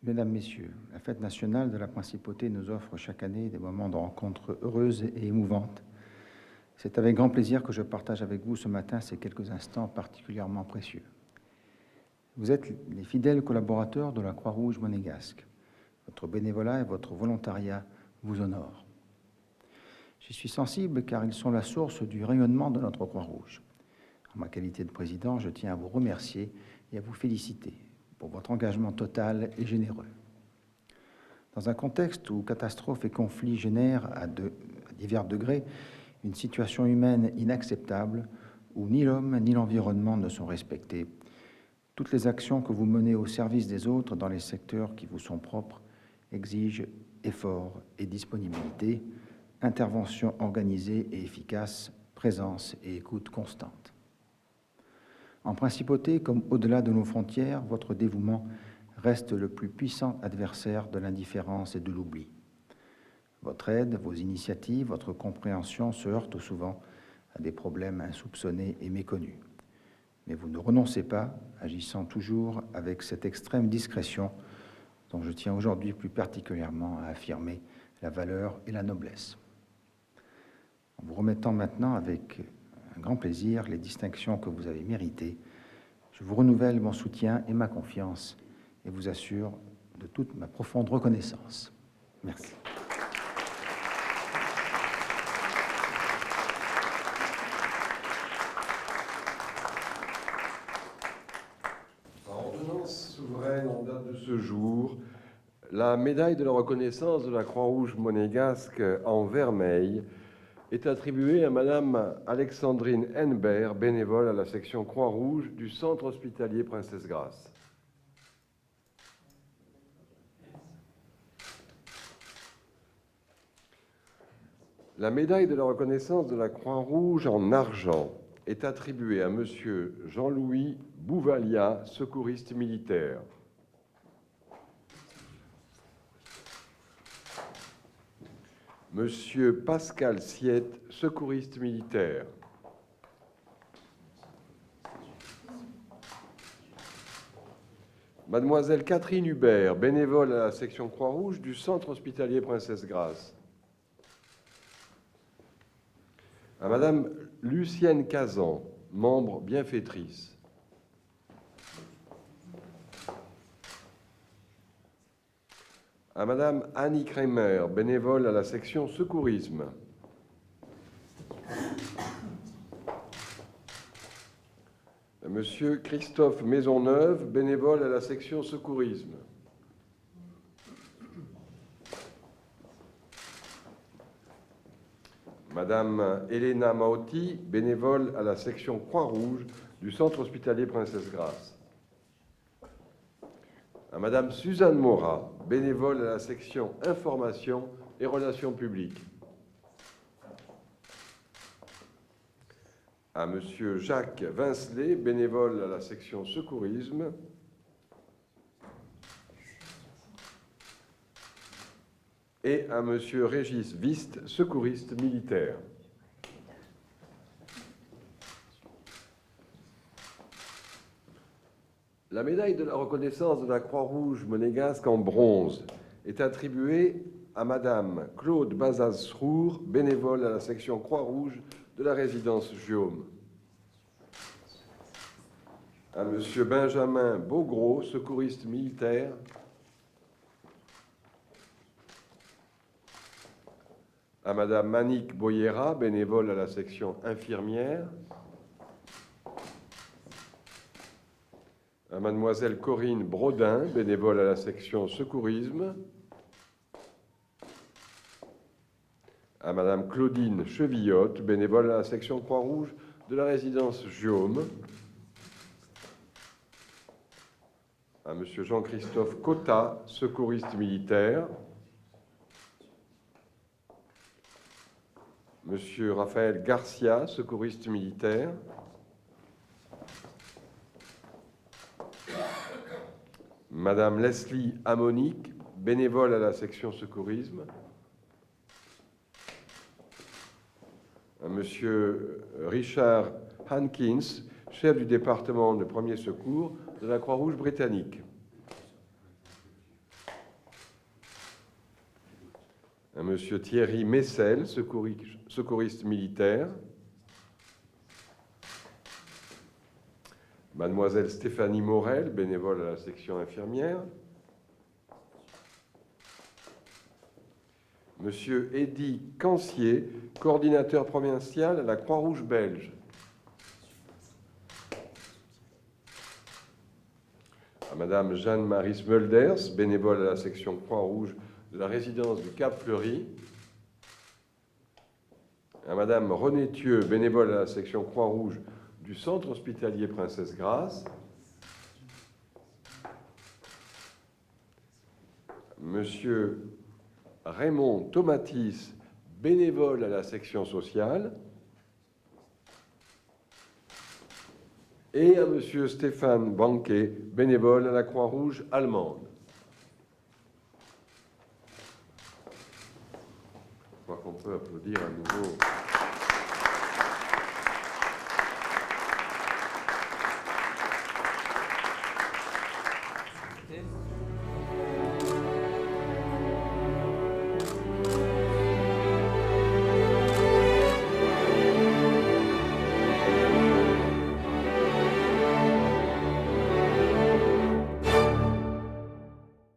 Mesdames, Messieurs, la fête nationale de la Principauté nous offre chaque année des moments de rencontres heureuses et émouvantes. C'est avec grand plaisir que je partage avec vous ce matin ces quelques instants particulièrement précieux. Vous êtes les fidèles collaborateurs de la Croix-Rouge monégasque. Votre bénévolat et votre volontariat vous honorent. J'y suis sensible car ils sont la source du rayonnement de notre Croix-Rouge. En ma qualité de président, je tiens à vous remercier et à vous féliciter pour votre engagement total et généreux. Dans un contexte où catastrophes et conflits génèrent à divers degrés une situation humaine inacceptable, où ni l'homme ni l'environnement ne sont respectés, toutes les actions que vous menez au service des autres dans les secteurs qui vous sont propres exigent effort et disponibilité, intervention organisée et efficace, présence et écoute constante. En principauté, comme au-delà de nos frontières, votre dévouement reste le plus puissant adversaire de l'indifférence et de l'oubli. Votre aide, vos initiatives, votre compréhension se heurtent souvent à des problèmes insoupçonnés et méconnus. Mais vous ne renoncez pas, agissant toujours avec cette extrême discrétion dont je tiens aujourd'hui plus particulièrement à affirmer la valeur et la noblesse. En vous remettant maintenant avec un grand plaisir les distinctions que vous avez méritées, je vous renouvelle mon soutien et ma confiance et vous assure de toute ma profonde reconnaissance. Merci. Ordonnance souveraine en date de ce jour, la médaille de la reconnaissance de la Croix-Rouge monégasque en vermeil est attribuée à Madame Alexandrine Henbert, bénévole à la section Croix-Rouge du Centre hospitalier Princesse Grace. La médaille de la reconnaissance de la Croix-Rouge en argent est attribuée à Monsieur Jean-Louis Bouvalia, secouriste militaire. Monsieur Pascal Siette, secouriste militaire. Mademoiselle Catherine Hubert, bénévole à la section Croix-Rouge du Centre hospitalier Princesse Grace. À Madame Lucienne Cazan, membre bienfaitrice. À Madame Annie Kremer, bénévole à la section secourisme. À Monsieur Christophe Maisonneuve, bénévole à la section secourisme. Madame Elena Maotti, bénévole à la section Croix-Rouge du Centre hospitalier Princesse Grace. À Madame Suzanne Morat, bénévole à la section Information et Relations publiques. À Monsieur Jacques Vincelet, bénévole à la section Secourisme. Et à Monsieur Régis Vist, secouriste militaire. La médaille de la reconnaissance de la Croix-Rouge monégasque en bronze est attribuée à Madame Claude Bazaz-Srour, bénévole à la section Croix-Rouge de la résidence Guillaume. À Monsieur Benjamin Beaugros, secouriste militaire. À Madame Manique Boyera, bénévole à la section infirmière. À Mademoiselle Corinne Brodin, bénévole à la section secourisme. À Madame Claudine Chevillotte, bénévole à la section Croix-Rouge de la résidence Guillaume. À Monsieur Jean-Christophe Cotta, secouriste militaire. Monsieur Raphaël Garcia, secouriste militaire. Madame Leslie Amonique, bénévole à la section secourisme. À Monsieur Richard Hankins, chef du département de premier secours de la Croix-Rouge britannique. à Monsieur Thierry Messel, secouriste militaire, Mademoiselle Stéphanie Morel, bénévole à la section infirmière, Monsieur Eddy Cancier, coordinateur provincial à la Croix-Rouge belge, à Madame Jeanne-Marie Smulders, bénévole à la section Croix-Rouge de la résidence du Cap Fleuri, à Madame Renée Thieux, bénévole à la section Croix-Rouge du centre hospitalier Princesse Grace, Monsieur Raymond Tomatis, bénévole à la section sociale, et à Monsieur Stéphane Banquet, bénévole à la Croix-Rouge allemande.